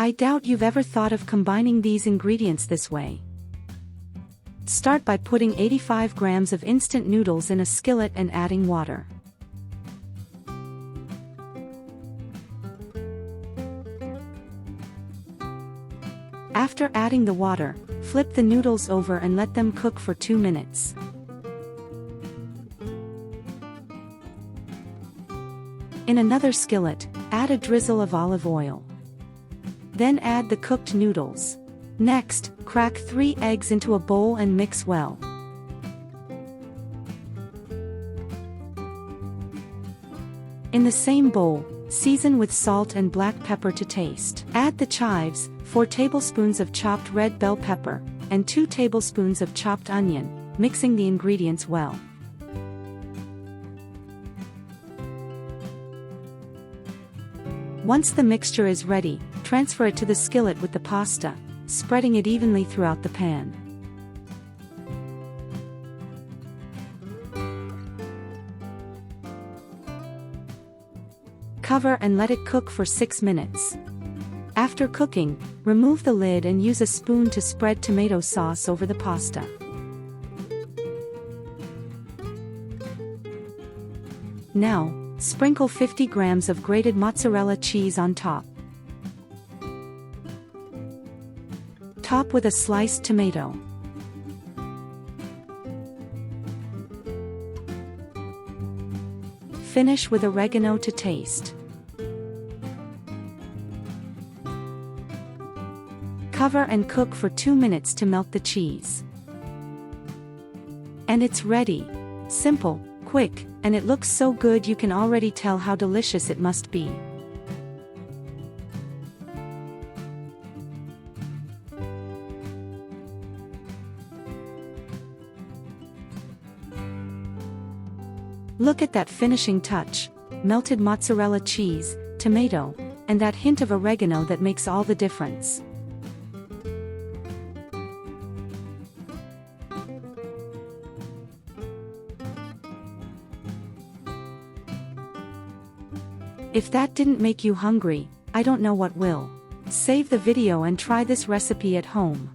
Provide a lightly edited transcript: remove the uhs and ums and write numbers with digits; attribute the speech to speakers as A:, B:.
A: I doubt you've ever thought of combining these ingredients this way. Start by putting 85 grams of instant noodles in a skillet and adding water. After adding the water, flip the noodles over and let them cook for 2 minutes. In another skillet, add a drizzle of olive oil. Then add the cooked noodles. Next, crack 3 eggs into a bowl and mix well. In the same bowl, season with salt and black pepper to taste. Add the chives, 4 tablespoons of chopped red bell pepper, and 2 tablespoons of chopped onion, mixing the ingredients well. Once the mixture is ready, transfer it to the skillet with the pasta, spreading it evenly throughout the pan. Cover and let it cook for 6 minutes. After cooking, remove the lid and use a spoon to spread tomato sauce over the pasta. Now, sprinkle 50 grams of grated mozzarella cheese on top. Top with a sliced tomato. Finish with oregano to taste. Cover and cook for 2 minutes to melt the cheese. And it's ready. Simple, quick, and it looks so good you can already tell how delicious it must be. Look at that finishing touch: melted mozzarella cheese, tomato, and that hint of oregano that makes all the difference. If that didn't make you hungry, I don't know what will. Save the video and try this recipe at home.